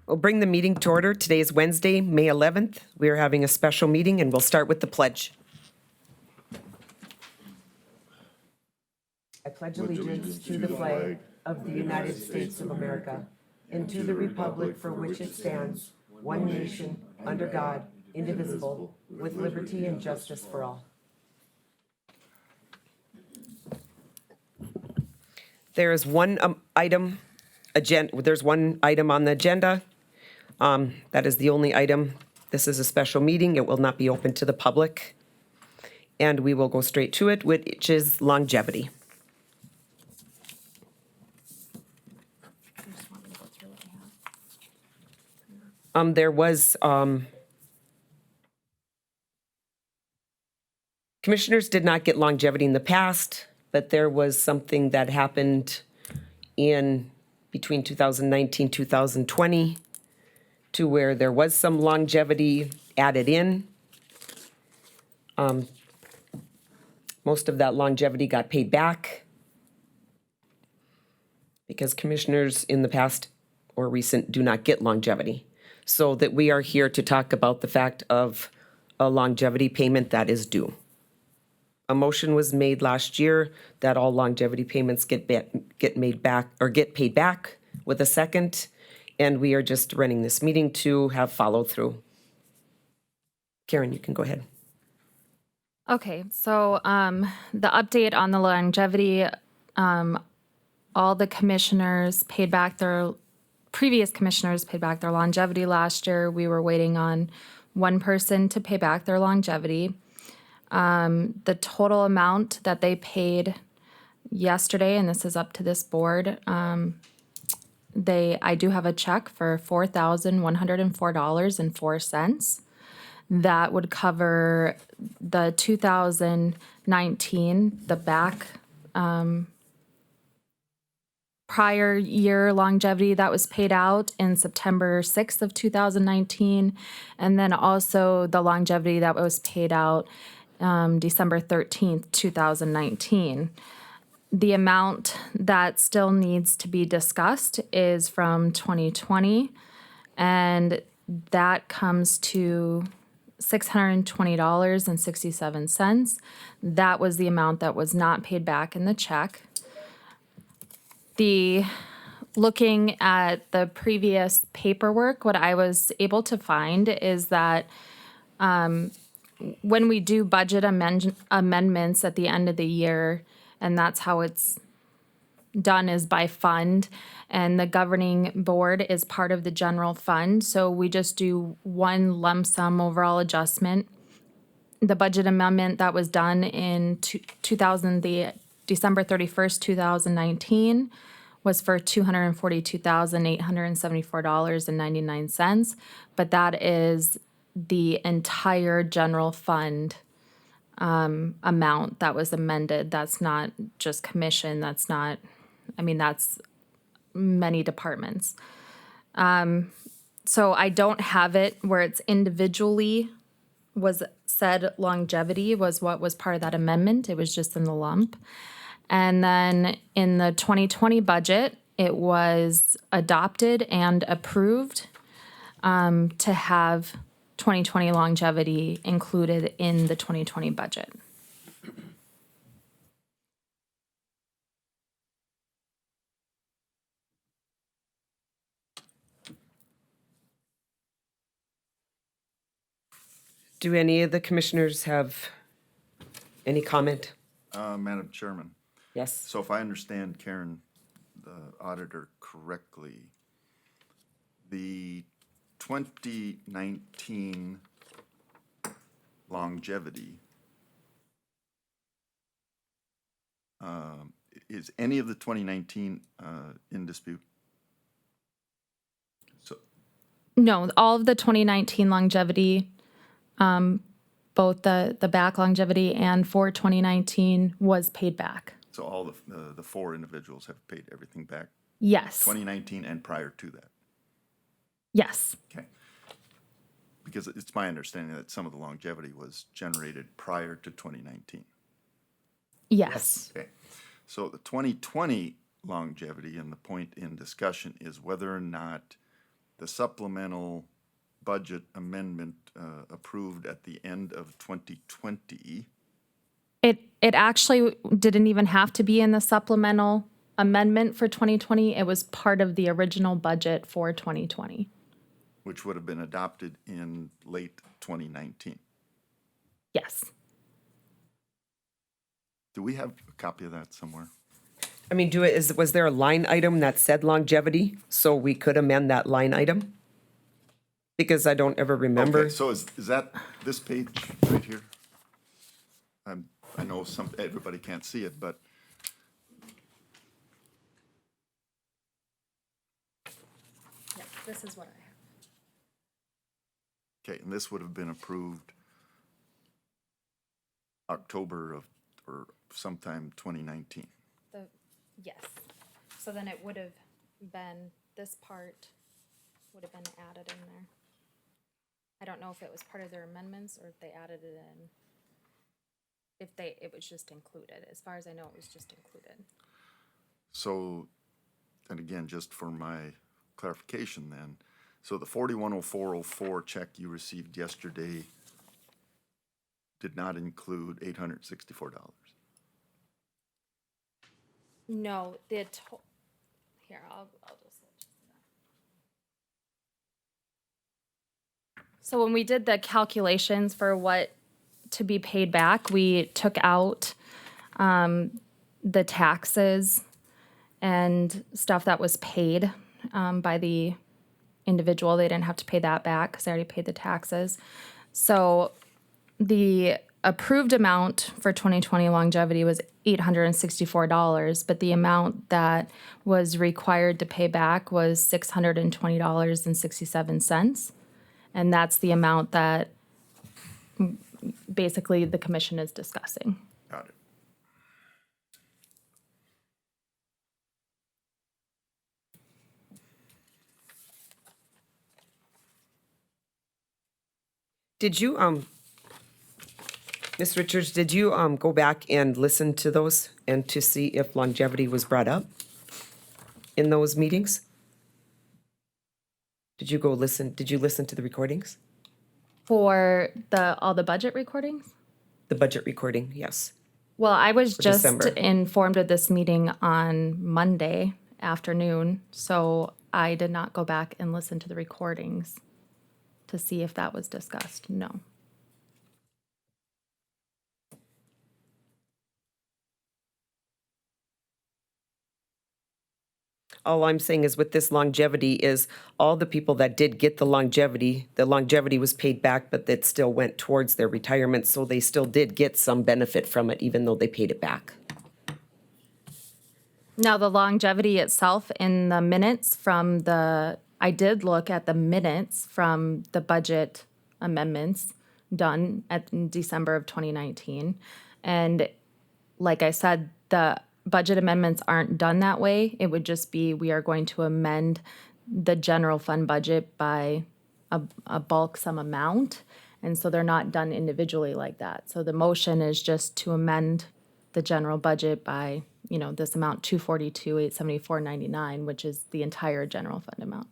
We'll bring the meeting to order. Today is Wednesday, May 11th. We are having a special meeting, and we'll start with the pledge. I pledge allegiance to the flag of the United States of America and to the republic for which it stands, one nation, under God, indivisible, with liberty and justice for all. There is one item on the agenda. That is the only item. This is a special meeting. It will not be open to the public. And we will go straight to it, which is longevity. There was, commissioners did not get longevity in the past, but there was something that happened in between 2019, 2020, to where there was some longevity added in. Most of that longevity got paid back because commissioners in the past or recent do not get longevity. So that we are here to talk about the fact of a longevity payment that is due. A motion was made last year that all longevity payments get paid back with a second, and we are just running this meeting to have follow through. Karen, you can go ahead. Okay, so the update on the longevity, all the commissioners paid back their, previous commissioners paid back their longevity last year. We were waiting on one person to pay back their longevity. The total amount that they paid yesterday, and this is up to this board, I do have a check for $4,104.04. That would cover the 2019, the back prior year longevity that was paid out in September 6th of 2019, and then also the longevity that was paid out December 13th, 2019. The amount that still needs to be discussed is from 2020, and that comes to $620.67. That was the amount that was not paid back in the check. Looking at the previous paperwork, what I was able to find is that when we do budget amendments at the end of the year, and that's how it's done is by fund, and the governing board is part of the general fund. So we just do one lump sum overall adjustment. The budget amendment that was done in December 31st, 2019 was for $242,874.99, but that is the entire general fund amount that was amended. That's not just commission. That's not, that's many departments. So I don't have it where it's individually was said longevity was what was part of that amendment. It was just in the lump. And then in the 2020 budget, it was adopted and approved to have 2020 longevity included in the 2020 budget. Do any of the commissioners have any comment? Madam Chairman, Yes. so if I understand Karen, the auditor, correctly, the 2019 longevity, is any of the 2019 in dispute? So, No, all of the 2019 longevity, both the back longevity and for 2019 was paid back. so all the four individuals have paid everything back, Yes. 2019 and prior to that? Yes. Okay. Because it's my understanding that some of the longevity was generated prior to 2019. Yes. Okay. So the 2020 longevity, and the point in discussion is whether or not the supplemental budget amendment approved at the end of 2020. It actually didn't even have to be in the supplemental amendment for 2020. It was part of the original budget for 2020. Which would have been adopted in late 2019. Yes. Do we have a copy of that somewhere? I mean, was there a line item that said longevity, so we could amend that line item? Because I don't ever remember. Okay, so is that this page right here? I know everybody can't see it, but This is what I have. okay, and this would have been approved October of, or sometime 2019. Yes. So then it would have been, this part would have been added in there. I don't know if it was part of their amendments or if they added it in. It was just included. As far as I know, it was just included. So, and again, just for my clarification then, so the 410404 check you received yesterday did not include $864. No, here, I'll just. So when we did the calculations for what to be paid back, we took out the taxes and stuff that was paid by the individual. They didn't have to pay that back because they already paid the taxes. So the approved amount for 2020 longevity was $864, but the amount that was required to pay back was $620.67. And that's the amount that basically the commission is discussing. Got it. Did you, Ms. Richards, did you go back and listen to those and to see if longevity was brought up in those meetings? Did you listen to the recordings? For all the budget recordings? The budget recording, yes. Well, I was just December. informed of this meeting on Monday afternoon, so I did not go back and listen to the recordings to see if that was discussed. No. All I'm saying is with this longevity is all the people that did get the longevity was paid back, but that still went towards their retirement, so they still did get some benefit from it, even though they paid it back. Now, the longevity itself in the minutes I did look at the minutes from the budget amendments done in December of 2019. And like I said, the budget amendments aren't done that way. It would just be, we are going to amend the general fund budget by a bulk sum amount. And so they're not done individually like that. So the motion is just to amend the general budget by, this amount, $242,874.99, which is the entire general fund amount.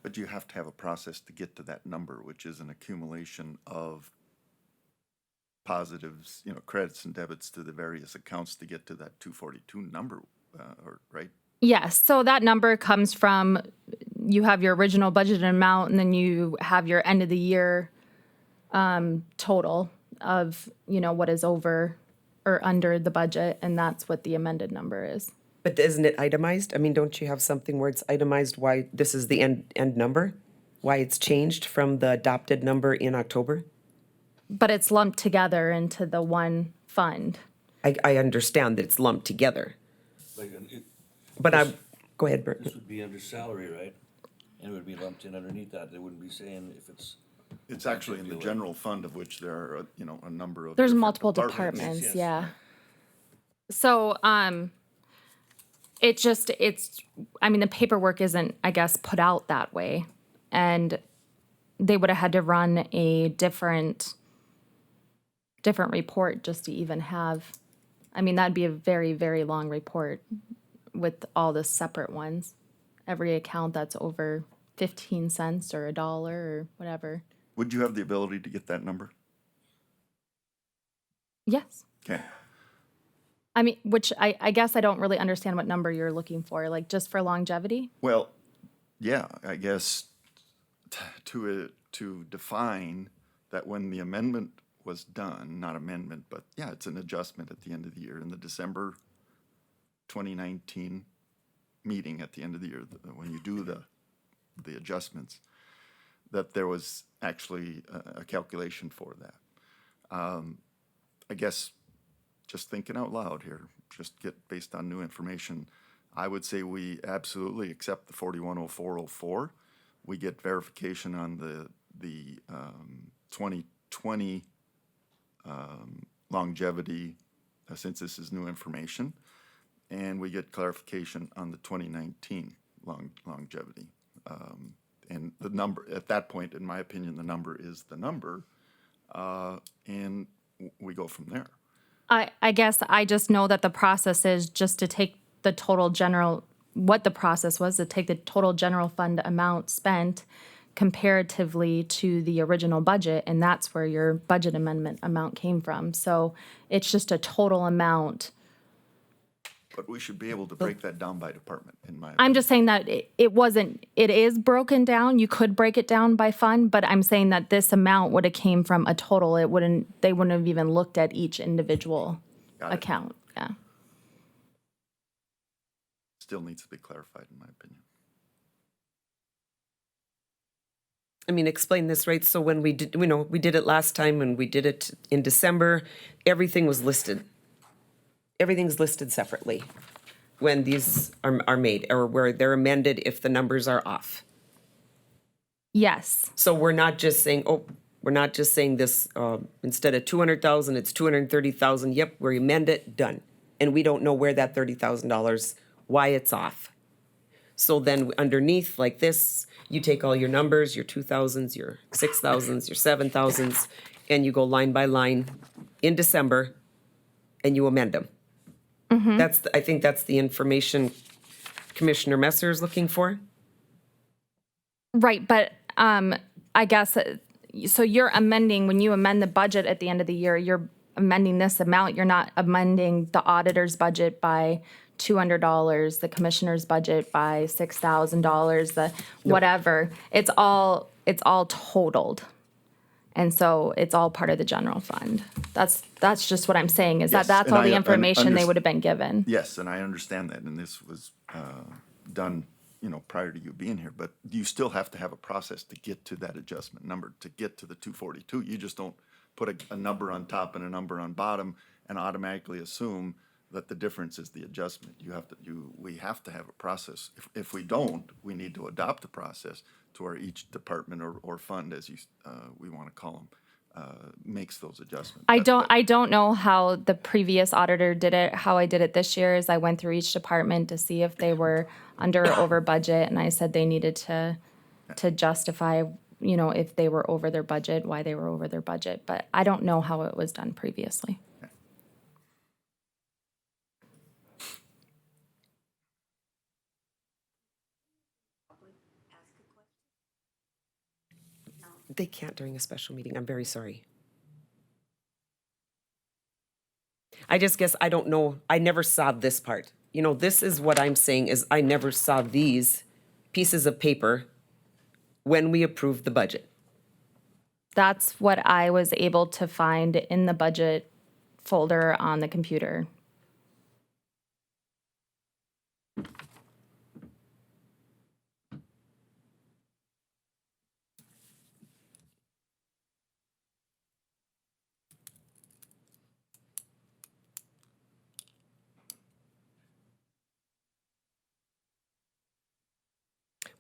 But you have to have a process to get to that number, which is an accumulation of positives, credits and debits to the various accounts to get to that 242 number, right? Yes, so that number comes from, you have your original budgeted amount, and then you have your end of the year total of, what is over or under the budget, and that's what the amended number is. But isn't it itemized? I mean, don't you have something where it's itemized why this is the end number? Why it's changed from the adopted number in October? But it's lumped together into the one fund. I understand that it's lumped together, but go ahead, Bert. This would be under salary, right? And it would be lumped in underneath that. They wouldn't be saying if it's. It's actually in the general fund, of which there are, a number of. There's different multiple departments, yes. yeah. So, the paperwork isn't, I guess, put out that way. And they would have had to run a different report just to even have, that'd be a very, very long report with all the separate ones. Every account that's over 15 cents or $1 or whatever. Would you have the ability to get that number? Yes. Okay. I mean, which I guess I don't really understand what number you're looking for, like just for longevity? Well, yeah, I guess to define that when the amendment was done, not amendment, but yeah, it's an adjustment at the end of the year in the December 2019 meeting at the end of the year, when you do the adjustments, that there was actually a calculation for that. I guess just thinking out loud here, just get based on new information, I would say we absolutely accept the 410404. We get verification on the 2020 longevity, since this is new information, and we get clarification on the 2019 longevity. And the number, at that point, in my opinion, the number is the number, and we go from there. I guess I just know that the process is just to take the total general, what the process was, to take the total general fund amount spent comparatively to the original budget, and that's where your budget amendment amount came from. So it's just a total amount. But we should be able to break that down by department, in my I'm opinion. just saying that it is broken down. You could break it down by fund, but I'm saying that this amount would have came from a total. They wouldn't have even looked at each individual Got it. account. Yeah. Still needs to be clarified, in my opinion. I mean, explain this, right? So when we did, we did it last time and we did it in December, everything was listed. Everything's listed separately when these are made, or where they're amended if the numbers are off. Yes. So we're not just saying, this, instead of 200,000, it's 230,000. Yep, we amend it, done. And we don't know where that $30,000, why it's off. So then underneath, like this, you take all your numbers, your 2,000s, your 6,000s, your 7,000s, and you go line by line in December, and you amend them. I think that's the information Commissioner Messer is looking for. Right, but I guess, so you're amending, when you amend the budget at the end of the year, you're amending this amount. You're not amending the auditor's budget by $200, the commissioner's budget by $6,000, the whatever. It's all totaled. And so it's all part of the general fund. That's just what I'm saying, is Yes, that's and all the I information they would have been given. Yes, and I understand that, and this was done, prior to you being here, but you still have to have a process to get to that adjustment number, to get to the 242. You just don't put a number on top and a number on bottom and automatically assume that the difference is the adjustment. We have to have a process. If we don't, we need to adopt a process to where each department or fund, as we want to call them, makes those adjustments. I don't know how the previous auditor did it. How I did it this year is I went through each department to see if they were under or over budget, and I said they needed to justify, if they were over their budget, why they were over their budget. But I don't know how it was done previously. They can't during a special meeting. I'm very sorry. I just guess I don't know. I never saw this part. This is what I'm saying is I never saw these pieces of paper when we approved the budget. That's what I was able to find in the budget folder on the computer.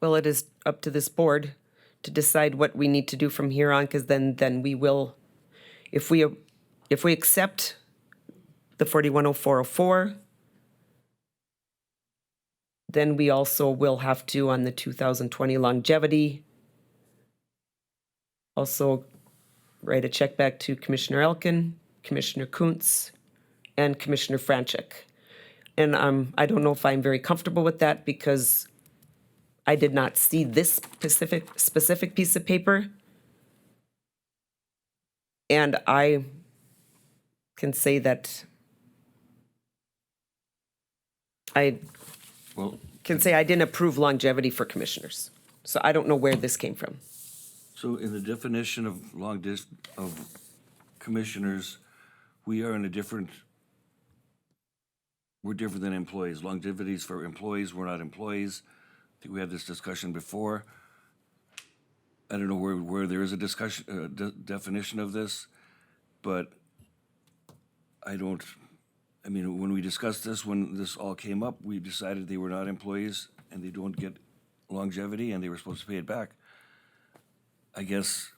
Well, it is up to this board to decide what we need to do from here on, because then we will, if we accept the 410404, then we also will have to, on the 2020 longevity, also write a check back to Commissioner Elkin, Commissioner Kuntz, and Commissioner Franchek. And I don't know if I'm very comfortable with that, because I did not see this specific piece of paper. And I can say that I Well, can say I didn't approve longevity for commissioners. So I don't know where this came from. so in the definition of of commissioners, we are in a different, we're different than employees. Longevities for employees, we're not employees. I think we had this discussion before. I don't know where there is a discussion, definition of this, but I mean, when we discussed this, when this all came up, we decided they were not employees and they don't get longevity and they were supposed to pay it back. I guess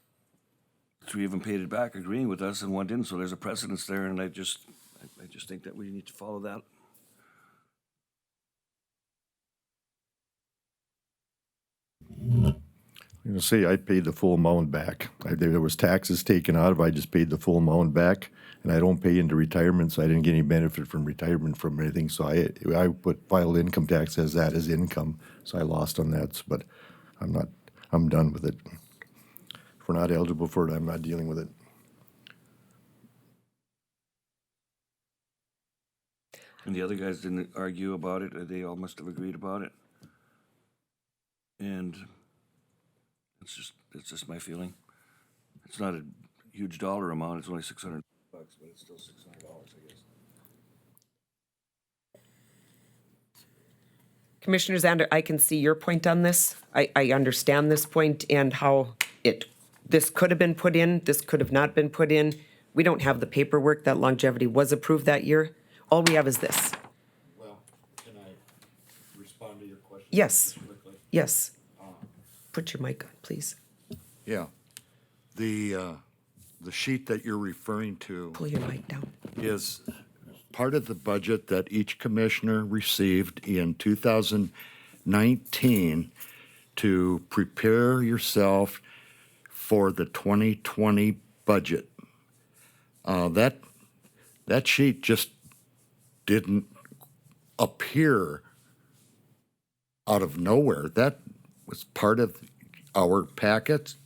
three of them paid it back, agreeing with us, and one didn't, so there's a precedence there, and I just think that we need to follow that. I'm gonna say I paid the full amount back. There was taxes taken out of, I just paid the full amount back, and I don't pay into retirement, so I didn't get any benefit from retirement from anything, so I filed income tax as that as income, so I lost on that, but I'm done with it. If we're not eligible for it, I'm not dealing with it. And the other guys didn't argue about it, they all must have agreed about it. And it's just my feeling. It's not a huge dollar amount, it's only $600, but it's still $600, I guess. Commissioner Zander, I can see your point on this. I understand this point and how this could have been put in, this could have not been put in. We don't have the paperwork that longevity was approved that year. All we have is this. Well, can I respond to your question? Yes. just quickly? Yes. Put your mic on, please. Yeah. The sheet that you're referring to Pull your mic down. is part of the budget that each commissioner received in 2019 to prepare yourself for the 2020 budget. That sheet just didn't appear out of nowhere. That was part of our packet,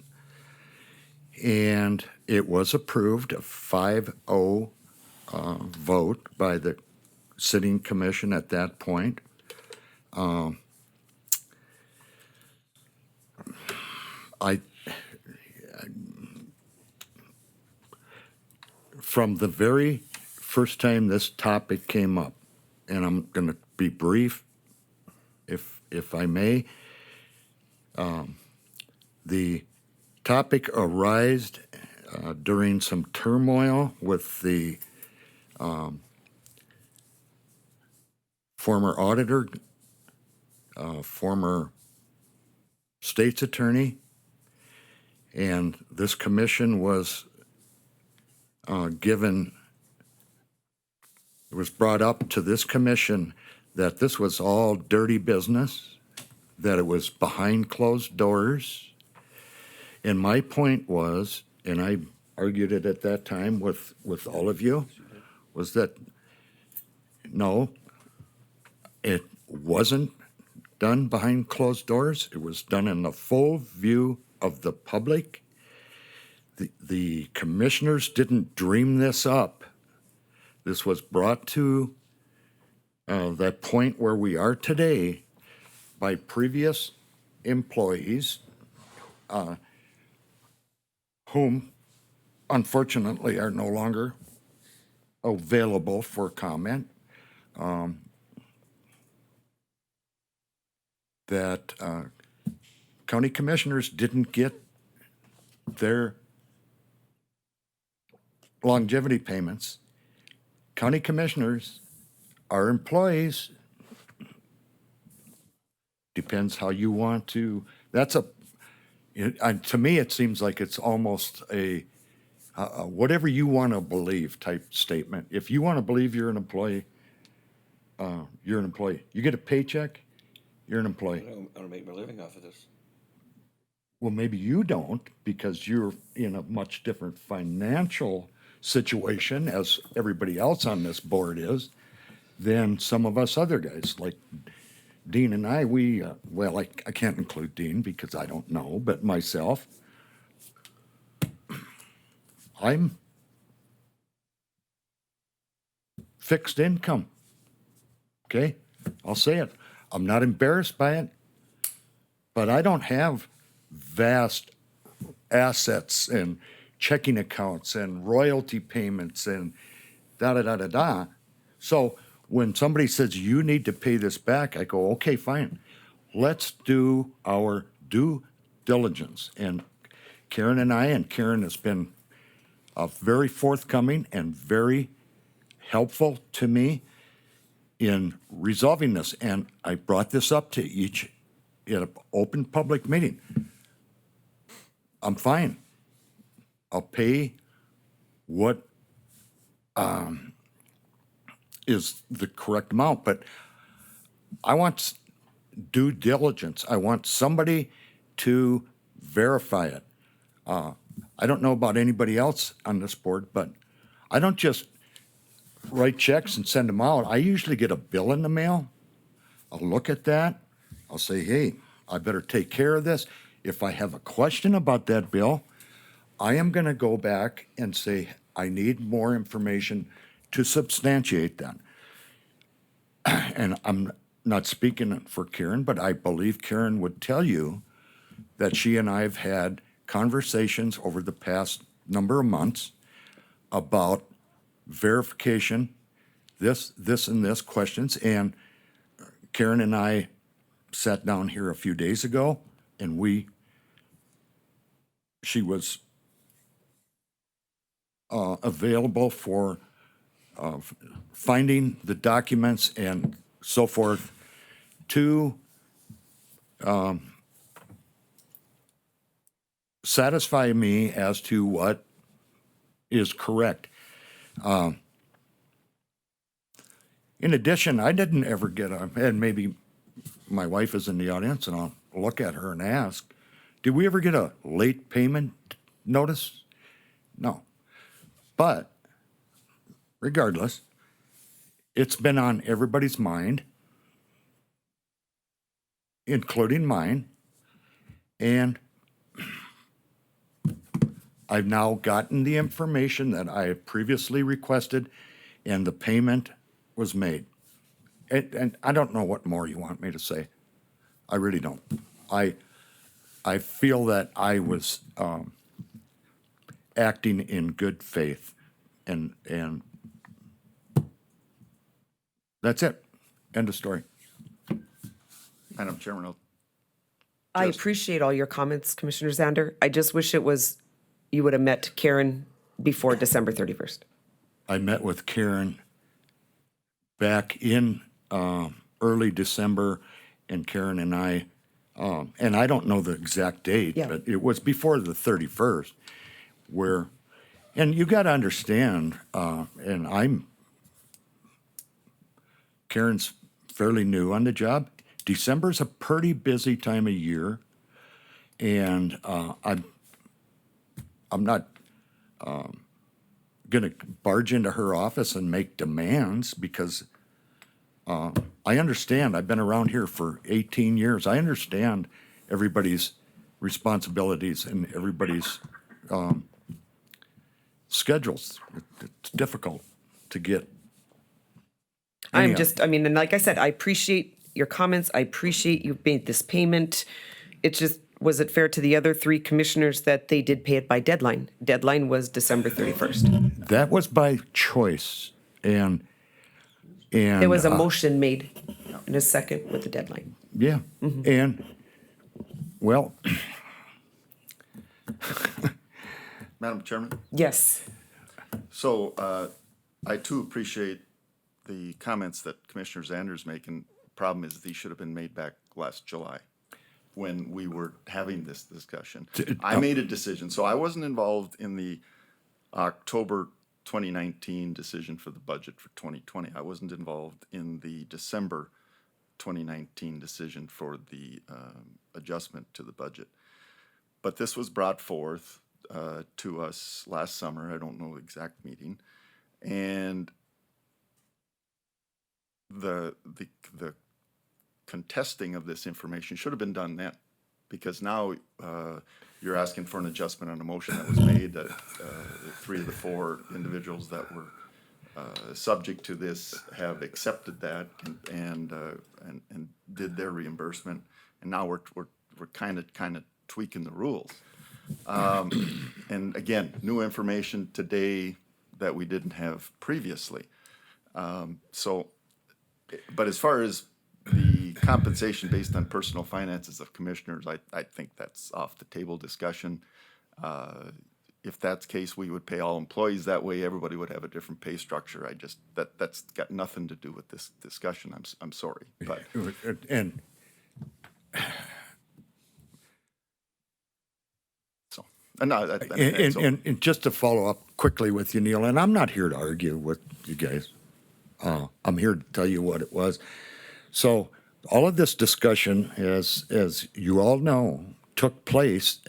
and it was approved, a 5-0 vote by the sitting commission at that point. From the very first time this topic came up, and I'm going to be brief, if I may, the topic arose during some turmoil with the former auditor, former state's attorney, and this commission was it was brought up to this commission that this was all dirty business, that it was behind closed doors. And my point was, and I argued it at that time with all of you, was that no, it wasn't done behind closed doors. It was done in the full view of the public. The commissioners didn't dream this up. This was brought to that point where we are today by previous employees whom unfortunately are no longer available for comment. That county commissioners didn't get their longevity payments. County commissioners are employees. Depends how you want to. That's to me, it seems like it's almost a whatever you want to believe type statement. If you want to believe you're an employee, you're an employee. You get a paycheck, you're an employee. I don't make my living off of this. Well, maybe you don't, because you're in a much different financial situation, as everybody else on this board is, than some of us other guys, like Dean and I, well, I can't include Dean because I don't know, but myself, I'm fixed income. Okay? I'll say it. I'm not embarrassed by it, but I don't have vast assets and checking accounts and royalty payments and da-da-da-da-da. So when somebody says, you need to pay this back, I go, okay, fine. Let's do our due diligence. And Karen has been very forthcoming and very helpful to me in resolving this. And I brought this up to each in an open public meeting. I'm fine. I'll pay what is the correct amount, but I want due diligence. I want somebody to verify it. I don't know about anybody else on this board, but I don't just write checks and send them out. I usually get a bill in the mail. I'll look at that. I'll say, hey, I better take care of this. If I have a question about that bill, I am going to go back and say, I need more information to substantiate that. And I'm not speaking for Karen, but I believe Karen would tell you that she and I have had conversations over the past number of months about verification, this, and this questions. And Karen and I sat down here a few days ago, and she was available for finding the documents and so forth to satisfy me as to what is correct. In addition, I didn't ever get and maybe my wife is in the audience and I'll look at her and ask, did we ever get a late payment notice? No. But regardless, it's been on everybody's mind, including mine, and I've now gotten the information that I have previously requested, and the payment was made. And I don't know what more you want me to say. I really don't. I feel that I was acting in good faith, and that's it. End of story. Madam Chairman, I appreciate all your comments, Commissioner Zander. I just wish you would have met Karen before December 31st. I met with Karen back in early December, and Karen and I, and I don't know the exact date, Yeah. but it was before the 31st, and you got to understand, and Karen's fairly new on the job. December's a pretty busy time of year, and I'm not going to barge into her office and make demands because I understand. I've been around here for 18 years. I understand everybody's responsibilities and everybody's schedules. It's difficult to get. And like I said, I appreciate your comments. I appreciate you made this payment. It just, was it fair to the other three commissioners that they did pay it by deadline? Deadline was December 31st. That was by choice, and There was a motion made in a second with the deadline. yeah, and well, Madam Chairman, Yes. so I too appreciate the comments that Commissioner Zander's making. Problem is, these should have been made back last July when we were having this discussion. I made a decision, so I wasn't involved in the October 2019 decision for the budget for 2020. I wasn't involved in the December 2019 decision for the adjustment to the budget. But this was brought forth to us last summer. I don't know the exact meeting. And the contesting of this information should have been done then. Because now you're asking for an adjustment on a motion that was made that 3 of the 4 individuals that were subject to this have accepted that and did their reimbursement. And now we're kind of tweaking the rules. And again, new information today that we didn't have previously. But as far as the compensation based on personal finances of commissioners, I think that's off the table discussion. If that's the case, we would pay all employees that way. Everybody would have a different pay structure. That's got nothing to do with this discussion. I'm sorry, but And so no, that's And just to follow up quickly with you, Neil, and I'm not here to argue with you guys. I'm here to tell you what it was. So all of this discussion, as you all know, took place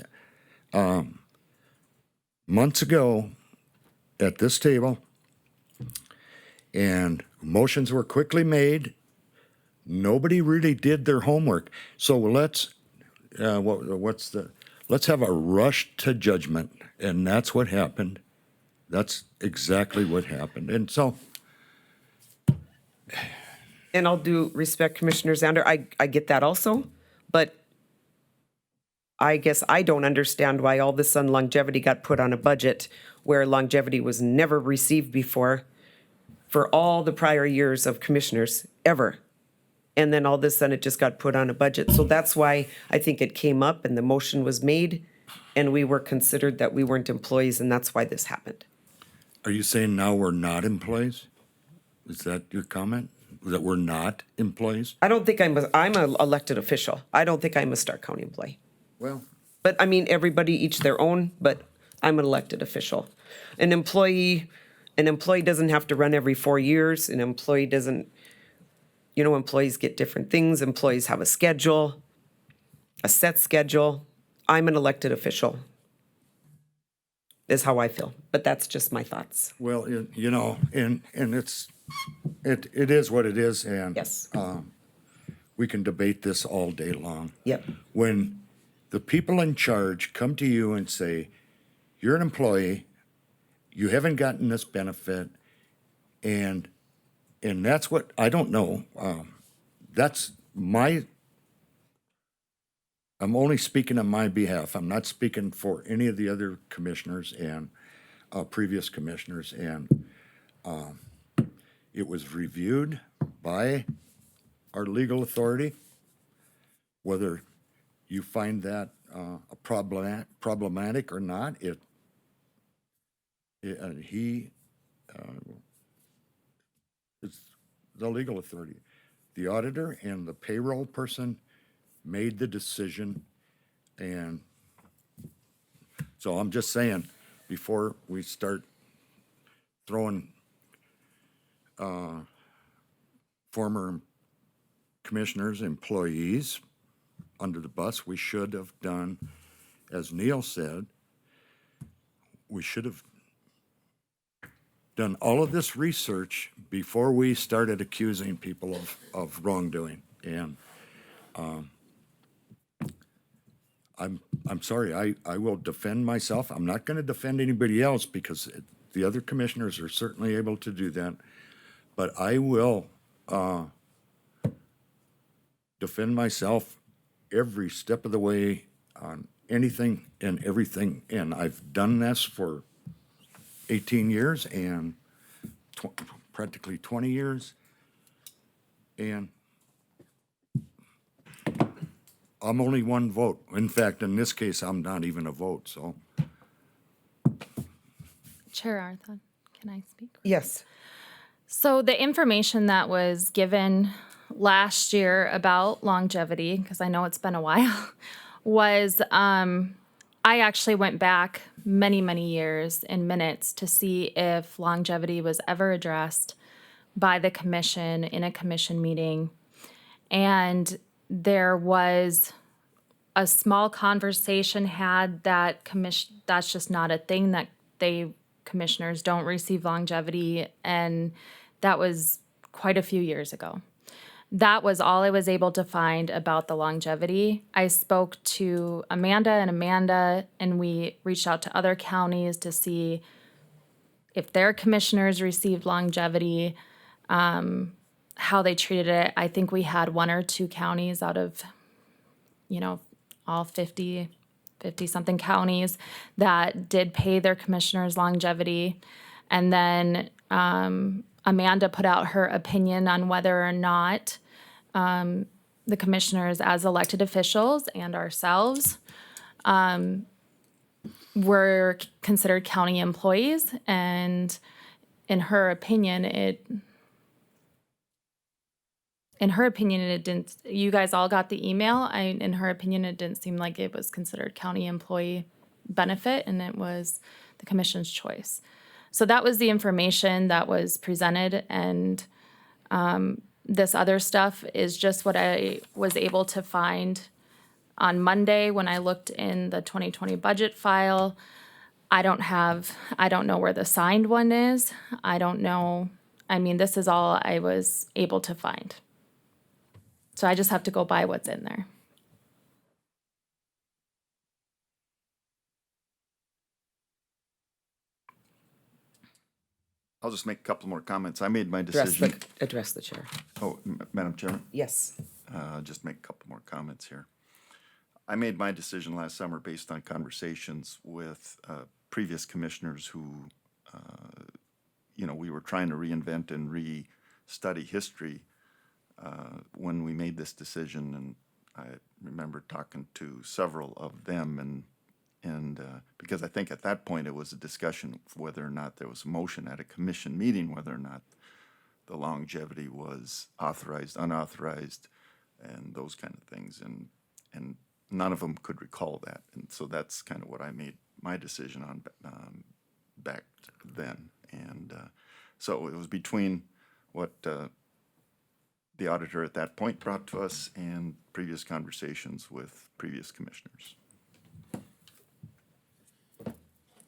months ago at this table, and motions were quickly made. Nobody really did their homework. So let's have a rush to judgment, and that's what happened. That's exactly what happened. And so, And I'll do respect Commissioner Zander. I get that also, but I guess I don't understand why all of a sudden longevity got put on a budget where longevity was never received before for all the prior years of commissioners, ever. And then all of a sudden it just got put on a budget. So that's why I think it came up and the motion was made and we were considered that we weren't employees, and that's why this happened. are you saying now we're not employees? Is that your comment? That we're not employees? I don't think I'm an elected official. I don't think I'm a Stark County employee. Well, But I mean, everybody each their own, but I'm an elected official. An employee doesn't have to run every 4 years. An employee doesn't, employees get different things. Employees have a schedule, a set schedule. I'm an elected official, is how I feel. But that's just my thoughts. well, and it is what it is, and Yes. we can debate this all day long. Yep. When the people in charge come to you and say, you're an employee, you haven't gotten this benefit, and that's what, I don't know, that's I'm only speaking on my behalf. I'm not speaking for any of the other commissioners and previous commissioners, and it was reviewed by our legal authority. Whether you find that problematic or not, he is the legal authority. The auditor and the payroll person made the decision, and so I'm just saying, before we start throwing former commissioners, employees under the bus, we should have done, as Neil said, we should have done all of this research before we started accusing people of wrongdoing. And I'm sorry, I will defend myself. I'm not going to defend anybody else because the other commissioners are certainly able to do that. But I will defend myself every step of the way on anything and everything. And I've done this for 18 years and practically 20 years. And I'm only one vote. In fact, in this case, I'm not even a vote, so. Chair Arthur, can I speak? Yes. So the information that was given last year about longevity, because I know it's been a while, was I actually went back many, many years in minutes to see if longevity was ever addressed by the commission in a commission meeting. And there was a small conversation had that that's just not a thing, that commissioners don't receive longevity, and that was quite a few years ago. that was all I was able to find about the longevity. I spoke to Amanda, and we reached out to other counties to see if their commissioners received longevity, how they treated it. I think we had 1 or 2 counties out of, all 50-something counties that did pay their commissioners longevity. And then Amanda put out her opinion on whether or not the commissioners, as elected officials, and ourselves were considered county employees. And in her opinion, it didn't. You guys all got the email. In her opinion, it didn't seem like it was considered county employee benefit, and it was the commission's choice. So that was the information that was presented, and this other stuff is just what I was able to find on Monday when I looked in the 2020 budget file. I don't know where the signed one is. I don't know. I mean, this is all I was able to find. So I just have to go by what's in there. I'll just make a couple more comments. I made my Address decision. address the chair. Oh, Madam Chairman? Yes. Just make a couple more comments here. I made my decision last summer based on conversations with previous commissioners who, we were trying to reinvent and re-study history when we made this decision. And I remember talking to several of them, and because I think at that point it was a discussion of whether or not there was a motion at a commission meeting, whether or not the longevity was authorized, unauthorized, and those kind of things. And none of them could recall that. And so that's kind of what I made my decision on back then. And so it was between what the auditor at that point brought to us and previous conversations with previous commissioners.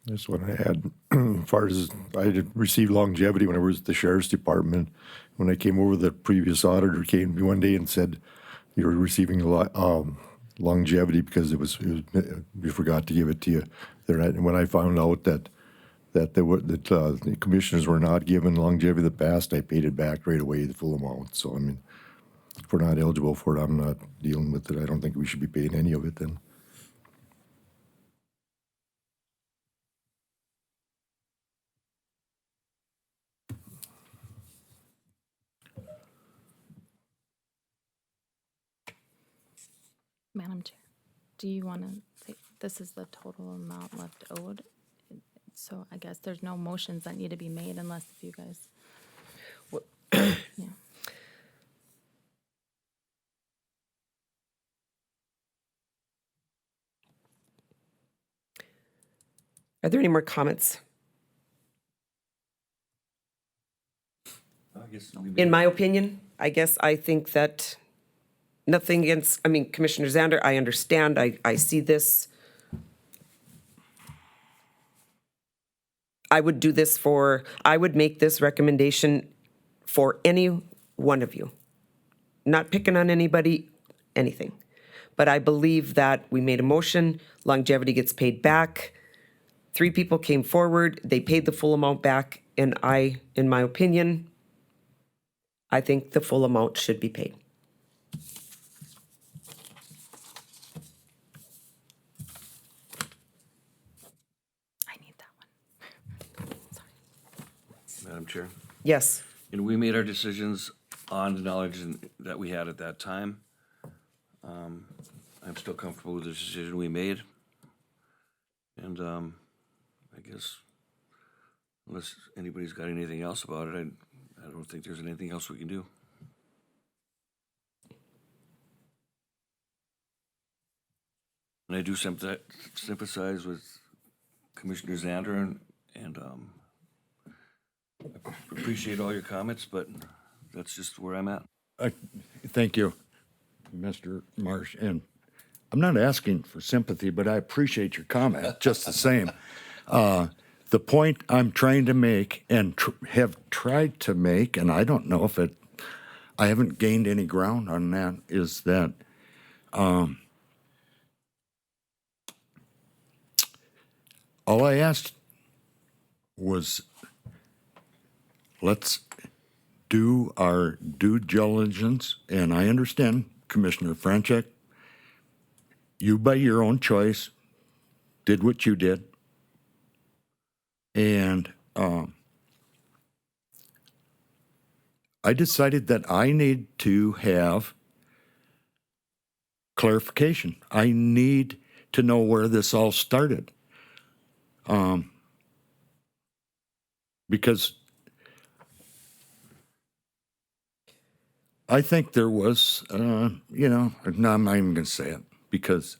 That's what I had. As far as I had received longevity when I was at the sheriff's department. When I came over, the previous auditor came to me one day and said, "You were receiving longevity because we forgot to give it to you." And when I found out that the commissioners were not given longevity in the past, I paid it back right away, the full amount. So I mean, if we're not eligible for it, I'm not dealing with it. I don't think we should be paying any of it then. Madam Chair, do you want to say this is the total amount left owed? So I guess there's no motions that need to be made unless if you guys. Yeah. Are there any more comments? I guess In my opinion, I think that nothing against, Commissioner Zander, I understand, I see this. I would make this recommendation for any one of you. Not picking on anybody, anything. But I believe that we made a motion, longevity gets paid back. 3 people came forward, they paid the full amount back, and in my opinion, I think the full amount should be paid. I need that one. Sorry. Madam Chair, Yes. and we made our decisions on the knowledge that we had at that time. I'm still comfortable with the decision we made. And I guess unless anybody's got anything else about it, I don't think there's anything else we can do. And I do sympathize with Commissioner Zander and I appreciate all your comments, but that's just where I'm at. Thank you, Mr. Marsh. And I'm not asking for sympathy, but I appreciate your comment just the same. The point I'm trying to make and have tried to make, and I don't know if I haven't gained any ground on that, is that, all I asked was, let's do our due diligence, and I understand, Commissioner Franchek, you by your own choice did what you did. And I decided that I need to have clarification. I need to know where this all started. Because I think there was, no, I'm not even going to say it because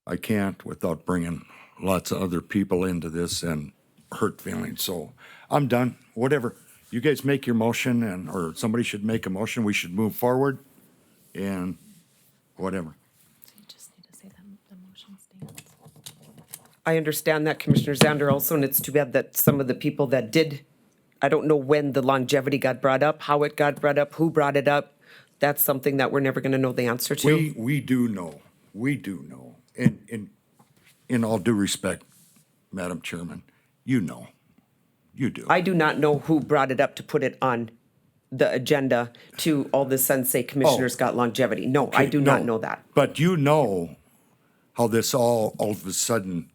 I can't without bringing lots of other people into this and hurt feelings. So I'm done. Whatever. You guys make your motion, or somebody should make a motion. We should move forward and whatever. So you just need to say that the motion stands. I understand that, Commissioner Zander, also, and it's too bad that some of the people that did, I don't know when the longevity got brought up, how it got brought up, who brought it up. That's something that we're never going to know the answer to. We do know. We do know. In all due respect, Madam Chairman, you know. You do. I do not know who brought it up to put it on the agenda to all of a sudden say commissioners got longevity. No, I do not know that. But you know how this all of a sudden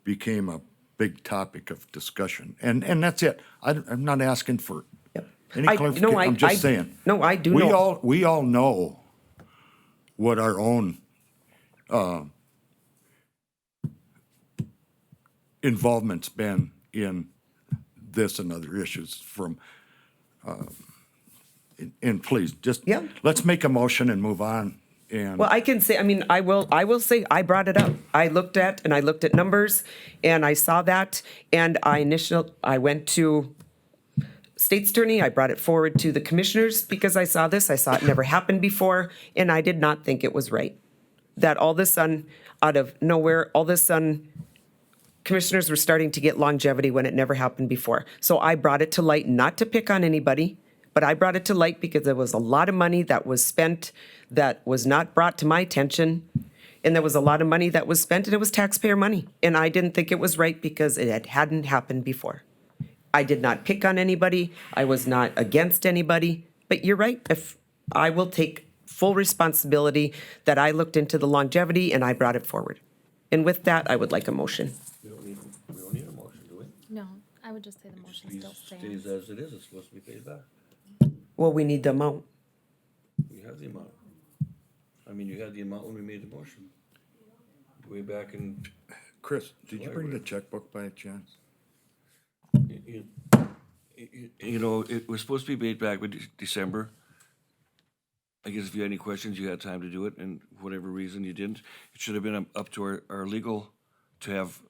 became a big topic of discussion. And that's it. I'm not asking for any clarification. I'm just saying. No, I do know. We all know what our own involvement's been in this and other issues from, and please, just, Yeah. let's make a motion and move on. And Well, I can say, I will say, I brought it up. I looked at numbers, and I saw that, and I went to state's attorney, I brought it forward to the commissioners, because I saw this, I saw it never happened before, and I did not think it was right. That all of a sudden, out of nowhere, all of a sudden, commissioners were starting to get longevity when it never happened before. So I brought it to light, not to pick on anybody, but I brought it to light because there was a lot of money that was spent that was not brought to my attention. And there was a lot of money that was spent, and it was taxpayer money. And I didn't think it was right because it hadn't happened before. I did not pick on anybody. I was not against anybody. But you're right. If I will take full responsibility that I looked into the longevity and I brought it forward. And with that, I would like a motion. We don't need a motion, do we? No, I would just say the motion still Stays stands. as it is, it's supposed to be paid back. Well, we need the amount. You have the amount. I mean, you had the amount when we made the motion. Way back in, Chris, did you bring the checkbook by chance? you know, it was supposed to be paid back by December. I guess if you had any questions, you had time to do it, and for whatever reason you didn't. It should have been up to our legal to have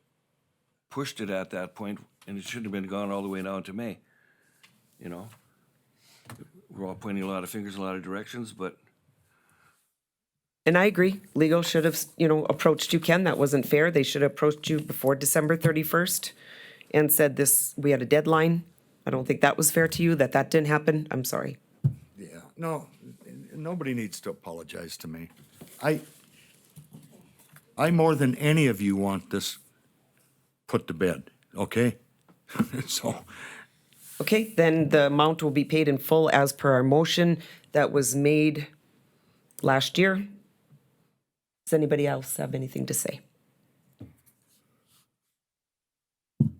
pushed it at that point, and it shouldn't have been gone all the way now into May. You know? We're all pointing a lot of fingers in a lot of directions, but And I agree, legal should have, approached you, Ken, that wasn't fair. They should have approached you before December 31st and said this, we had a deadline. I don't think that was fair to you, that didn't happen. I'm sorry. Yeah, no, nobody needs to apologize to me. I more than any of you want this put to bed, okay? So, Okay, then the amount will be paid in full as per our motion that was made last year. Does anybody else have anything to say?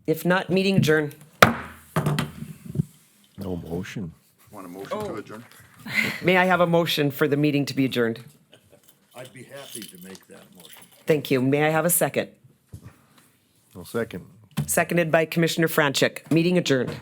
If not, meeting adjourned. No motion. Want a motion to adjourn? May I have a motion for the meeting to be adjourned? I'd be happy to make that motion. Thank you. May I have a second? No second. Seconded by Commissioner Franchek. Meeting adjourned.